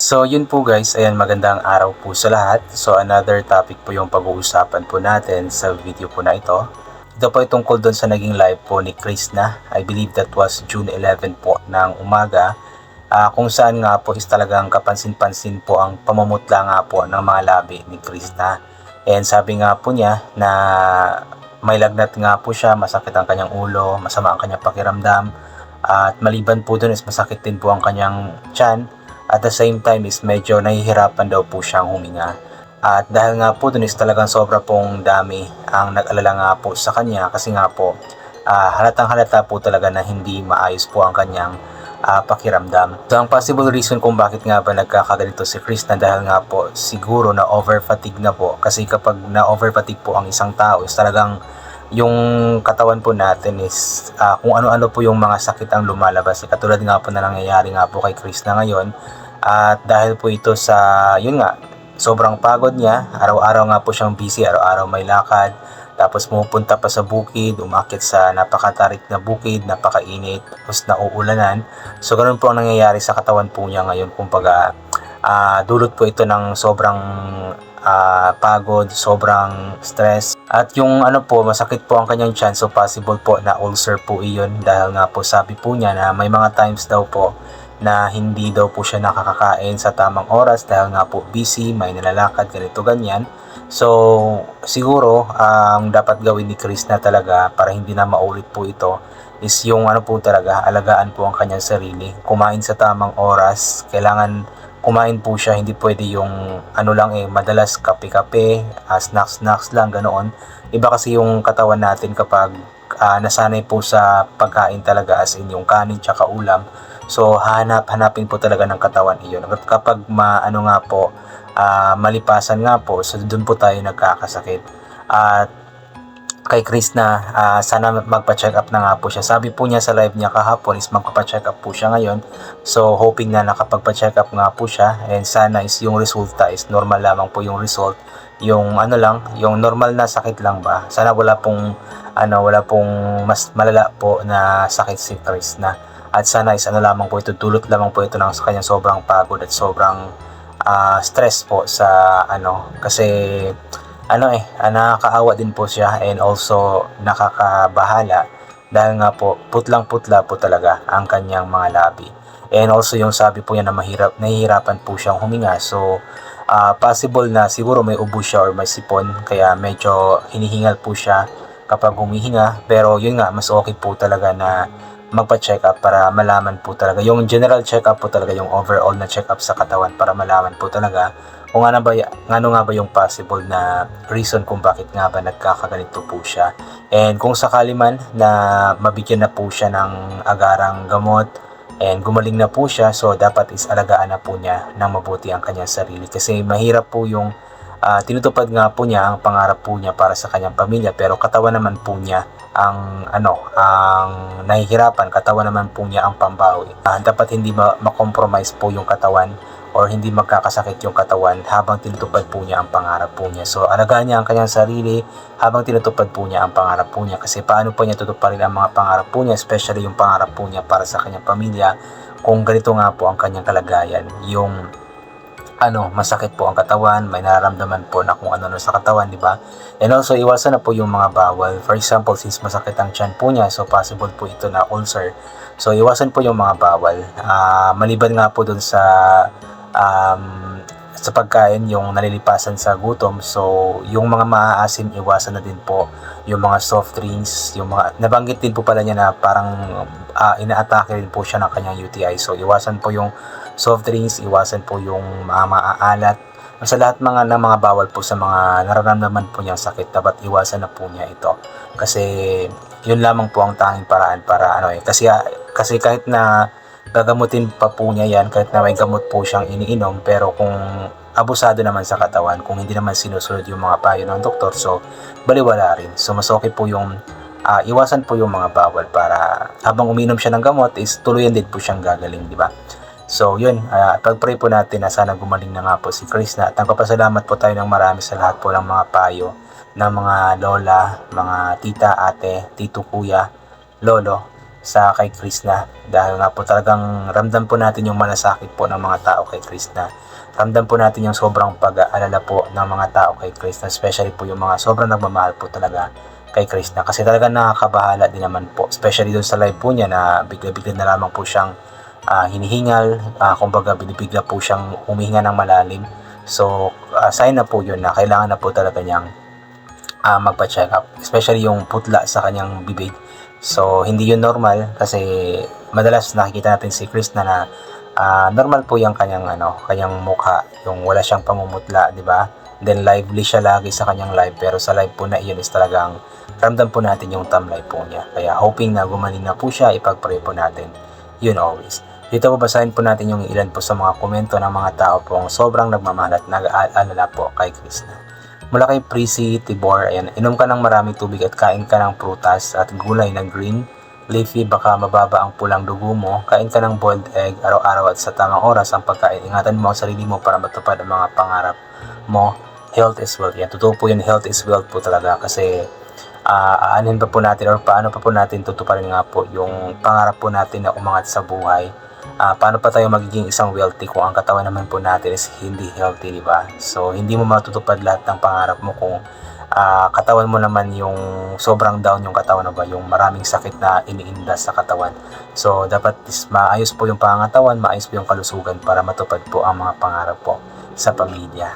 So yun po guys, ayan magandang araw po sa lahat. So another topic po yung pag-uusapan po natin sa video po na ito. Ito po ay tungkol doon sa naging live po ni Krishna. I believe that was June 11 po ng umaga. Kung saan nga po is talagang kapansin-pansin po ang pamumutla nga po ng mga labi ni Krishna. And sabi nga po niya na may lagnat nga po siya, masakit ang kanyang ulo, masama ang kanyang pakiramdam. At maliban po doon is masakit din po ang kanyang tiyan. At the same time is medyo nahihirapan daw po siyang huminga. At dahil nga po dun is talagang sobra pong dami ang nag-alala nga po sa kanya kasi nga po halatang halata po talaga na hindi maayos po ang kanyang pakiramdam. So ang possible reason kung bakit nga ba nagkakaganito si Krishna dahil nga po siguro na over-fatigue na po. Kasi kapag na over-fatigue po ang isang tao is talagang yung katawan po natin is kung ano-ano po yung mga sakit ang lumalabas. Katulad nga po na nangyayari nga po kay Krishna ngayon. At dahil po ito sa, yun nga, sobrang pagod niya, araw-araw nga po siyang busy, araw-araw may lakad, tapos pumupunta pa sa bukid, umakyat sa napakatarik na bukid, napakainit, tapos nauulanan. So, ganun po ang nangyayari sa katawan po niya ngayon. Kumbaga, dulot po ito ng sobrang pagod, sobrang stress. At yung ano po, masakit po ang kanyang tiyan, so possible po na ulcer po iyon dahil nga po sabi po niya na may mga times daw po na hindi daw po siya nakakakain sa tamang oras dahil nga po busy, may nilalakad, ganito ganyan. So siguro ang dapat gawin ni Krishna talaga para hindi na maulit po ito is yung ano po talaga, alagaan po ang kanyang sarili, kumain sa tamang oras, kailangan kumain po siya, hindi pwede yung ano lang madalas kape-kape, snacks lang ganoon. Iba kasi yung katawan natin kapag nasanay po sa pagkain talaga as in yung kanin tsaka ulam. So hanapin po talaga ng katawan iyon. At kapag ano nga po, malipasan nga po, so doon po tayo nagkakasakit. At kay Krishna, sana magpa-check up na nga po siya. Sabi po niya sa live niya kahapon is magpa-check up po siya ngayon. So hoping na nakapagpa-check up nga po siya, and sana is yung resulta is normal lamang po yung result. Yung ano lang, yung normal na sakit lang ba. Sana wala pong mas malala po na sakit si Krishna. At sana is ano lamang po ito, dulot lamang po ito ng kanyang sobrang pagod at sobrang stress po sa kasi nakakaawa din po siya, and also nakakabahala dahil nga po putlang-putla po talaga ang kanyang mga labi. And also yung sabi po niya na nahihirapan po siyang huminga. So possible na siguro may ubo siya or may sipon kaya medyo hinihingal po siya kapag humihinga. Pero yun nga, mas okay po talaga na magpa-check up para malaman po talaga yung general check up po talaga, yung overall na check up sa katawan para malaman po talaga kung ano nga ba yung possible na reason kung bakit nga ba nagkakaganito po siya. And kung sakali man na mabigyan na po siya ng agarang gamot and gumaling na po siya, so dapat is alagaan na po niya ng mabuti ang kanyang sarili kasi mahirap po yung tinutupad nga po niya ang pangarap po niya para sa kanyang pamilya, pero katawan naman po niya ang nahihirapan, katawan naman po niya ang pambawi. Dapat hindi ma-compromise po yung katawan or hindi magkakasakit yung katawan habang tinutupad po niya ang pangarap po niya. So alagaan niya ang kanyang sarili habang tinutupad po niya ang pangarap po niya, kasi paano po niya tutuparin ang mga pangarap po niya, especially yung pangarap po niya para sa kanyang pamilya, kung ganito nga po ang kanyang kalagayan, yung masakit po ang katawan, may nararamdaman po na kung ano sa katawan, di ba? And also, iwasan na po yung mga bawal. For example, since masakit ang tiyan po niya, so possible po ito na ulcer. So, iwasan po yung mga bawal. Maliban nga po dun sa pagkain, yung nalilipasan sa gutom. So, yung mga maaasim, iwasan na din po. Yung mga soft drinks, yung mga, nabanggit din po pala niya na parang ina-atake rin po siya ng kanyang UTI. So, iwasan po yung soft drinks, iwasan po yung maaalat. Sa lahat ng mga bawal po sa mga nararamdaman po niyang sakit, dapat iwasan na po niya ito. Kasi yun lamang po ang tanging paraan para kasi kahit na gagamutin pa po niya yan, kahit na may gamot po siyang iniinom, pero kung abusado naman sa katawan, kung hindi naman sinusunod yung mga payo ng doktor, so baliwala rin. So mas okay po yung iwasan po yung mga bawal para habang uminom siya ng gamot is tuluyan din po siyang gagaling, di ba? So yun, pag-pray po natin na sana gumaling na nga po si Krishna. At nagpapasalamat po tayo ng marami sa lahat po ng mga payo ng mga lola, mga tita, ate, tito, kuya, lolo, sa kay Krishna. Dahil nga po talagang ramdam po natin yung malasakit po ng mga tao kay Krishna. Ramdam po natin yung sobrang pag-aalala po ng mga tao kay Krishna, especially po yung mga sobrang nagmamahal po talaga kay Krishna. Kasi talagang nakakabahala din naman po, especially doon sa live po niya na bigla-bigla na lamang po siyang hinihingal, kumbaga binibigla po siyang humihinga ng malalim. So, sign na po yun na kailangan na po talaga niyang magpa-check up, especially yung putla sa kanyang bibig. So, hindi yun normal kasi madalas nakikita natin si Krishna na normal po yung kanyang mukha, yung wala siyang pamumutla, di ba? Then lively siya lagi sa kanyang live, pero sa live po na iyon is talagang ramdam po natin yung tamlay po niya. Kaya hoping na gumaling na po siya, ipag-pray po natin. Yun always. Dito po basahin po natin yung ilan po sa mga komento ng mga tao pong sobrang nagmamahal at nag-aalala po kay Krishna. Mula kay Prissy Tibor, ayan, inom ka ng maraming tubig at kain ka ng prutas at gulay na green, leafy, baka mababa ang pulang dugo mo. Kain ka ng boiled egg araw-araw at sa tamang oras ang pagkain. Ingatan mo ang sarili mo para matupad ang mga pangarap mo. Health is wealth. Yan, totoo po yun, health is wealth po talaga kasi aanin pa po natin or paano pa po natin tutuparin nga po yung pangarap po natin na umangat sa buhay. Paano pa tayo magiging isang wealthy kung ang katawan naman po natin is hindi healthy, di ba? So, hindi mo matutupad lahat ng pangarap mo kung katawan mo naman yung sobrang down yung katawan na ba, yung maraming sakit na iniindas sa katawan. So, dapat is maayos po yung pangatawan, maayos po yung kalusugan para matupad po ang mga pangarap po sa pamilya.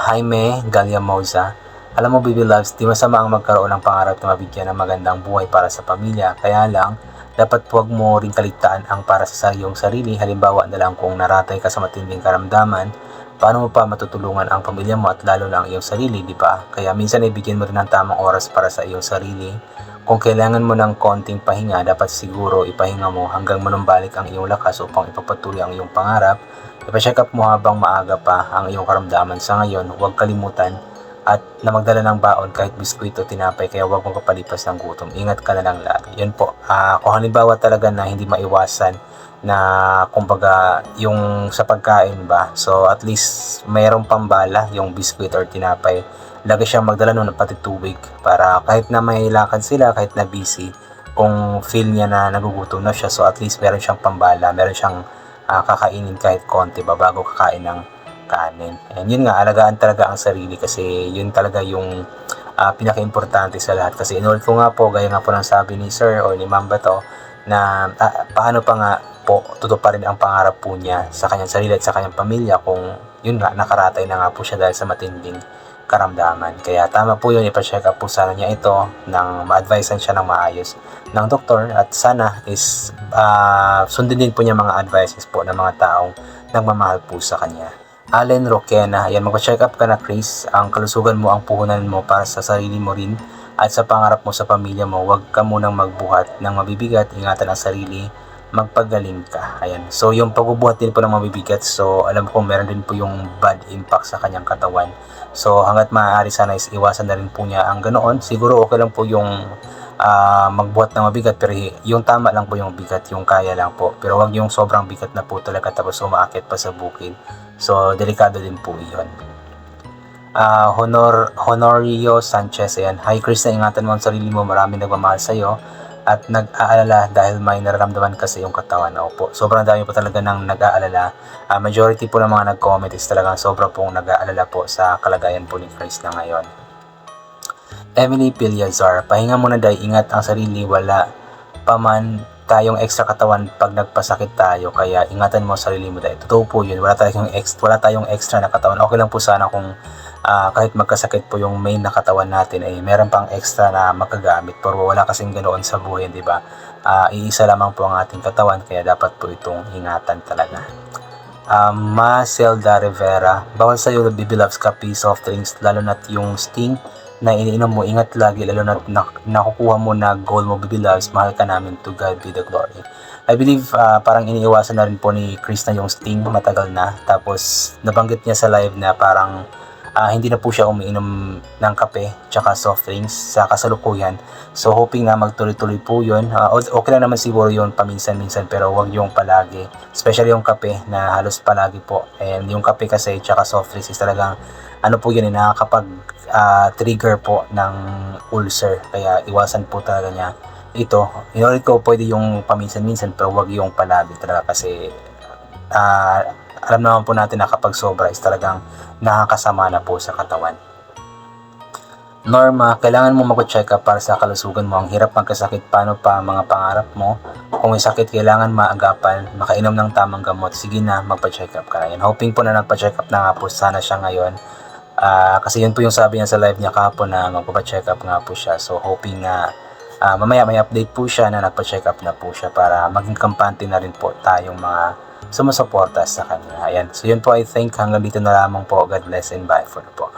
Jaime Galliamoza, alam mo, Baby Loves, di masama ang magkaroon ng pangarap na mabigyan ng magandang buhay para sa pamilya. Kaya lang, dapat huwag mo rin kaligtaan ang para sa iyong sarili. Halimbawa na lang kung naratay ka sa matinding karamdaman, paano mo pa matutulungan ang pamilya mo at lalo na ang iyong sarili, di ba? Kaya minsan ay bigyan mo rin ng tamang oras para sa iyong sarili. Kung kailangan mo ng konting pahinga, dapat siguro ipahinga mo hanggang manumbalik ang iyong lakas upang ipapatuloy ang iyong pangarap. Ipa-check up mo habang maaga pa ang iyong karamdaman. Sa ngayon, huwag kalimutan at na magdala ng baon kahit biskwit o tinapay, kaya huwag mong kapalipas ng gutom. Ingat ka na lang lagi. Yan po. Kung halimbawa talaga na hindi maiwasan na kumbaga yung sa pagkain ba, so at least mayroong pambala yung biskwit or tinapay. Lagi siyang magdala nun pati tubig para kahit na may lakad sila, kahit na busy, kung feel niya na nagugutom na siya, so at least meron siyang pambala, meron siyang kakainin kahit konti ba bago kakain ng kanin. And yun nga, alagaan talaga ang sarili kasi yun talaga yung pinaka-importante sa lahat. Kasi inulit ko nga po, gaya nga po ng sabi ni Sir o ni Ma'am Bato, na paano pa nga po tutuparin ang pangarap po niya sa kanyang sarili at sa kanyang pamilya kung yun nga, nakaratay na nga po siya dahil sa matinding karamdaman. Kaya tama po yun, ipa-check up po sana niya ito nang ma-advisean siya ng maayos ng doktor at sana is sundin din po niya mga advices po ng mga taong nagmamahal po sa kanya. Allen Roquena, ayan, magpa-check up ka na, Chris. Ang kalusugan mo ang puhunan mo para sa sarili mo rin at sa pangarap mo sa pamilya mo. Huwag ka munang magbuhat ng mabibigat, ingatan ang sarili, magpagaling ka. Ayan. So, yung pagbubuhat din po ng mabibigat, so alam ko meron din po yung bad impact sa kanyang katawan. So, hanggat maaari sana is iwasan na rin po niya ang ganoon. Siguro okay lang po yung magbuhat ng mabigat, pero yung tama lang po yung bigat, yung kaya lang po. Pero wag yung sobrang bigat na po talaga tapos umaakit pa sa bukid. So, delikado din po yun. Honorio Sanchez, ayan. Hi Chris, ingatan mo ang sarili mo, marami nagmamahal sa'yo at nag-aalala dahil may nararamdaman kasi yung katawan. Opo, sobrang dami po talaga ng nag-aalala. Majority po ng mga nag-comment is talagang sobra pong nag-aalala po sa kalagayan po ni Chris na ngayon. Emily Pilyazar, pahinga muna dahil ingat ang sarili, wala pa man tayong extra katawan pag nagpasakit tayo, kaya ingatan mo ang sarili mo dahil totoo po yun, wala tayong extra na katawan. Okay lang po sana kung kahit magkasakit po yung main na katawan natin ay meron pang extra na magagamit, pero wala kasing ganoon sa buhay, di ba? Iisa lamang po ang ating katawan, kaya dapat po itong ingatan talaga. Macelda Rivera, bawal sa'yo na Baby Loves Coffee, soft drinks, lalo na't yung Sting na iniinom mo, ingat lagi, lalo na nakukuha mo na goal mo, Baby Loves, mahal ka namin, to God be the glory. I believe parang iniiwasan na rin po ni Chris na yung Sting matagal na, tapos nabanggit niya sa live na parang hindi na po siya umiinom ng kape tsaka soft drinks sa kasalukuyan. So hoping na magtuloy-tuloy po yun. Okay lang naman siguro yun paminsan-minsan, pero wag yung palagi, especially yung kape na halos palagi po. And yung kape kasi tsaka soft drinks is talagang po yun, nakakapag trigger po ng ulcer, kaya iwasan po talaga niya ito, inulit ko pwede yung paminsan-minsan pero wag yung palagi talaga kasi alam naman po natin na kapag sobra is talagang nakakasama na po sa katawan. Norma, kailangan mo mag-check up para sa kalusugan mo. Ang hirap magkasakit, paano pa ang mga pangarap mo? Kung may sakit, kailangan maagapan, makainom ng tamang gamot. Sige na, magpa-check up ka na. Yan. Hoping po na nagpa-check up na nga po sana siya ngayon. Kasi yun po yung sabi niya sa live niya kahapon na magpa-check up nga po siya. So hoping na mamaya may update po siya na nagpa-check up na po siya para maging kampante na rin po tayong mga sumusuporta sa kanya. Ayan. So yun po, I think hanggang dito na lamang po. God bless and bye for now po.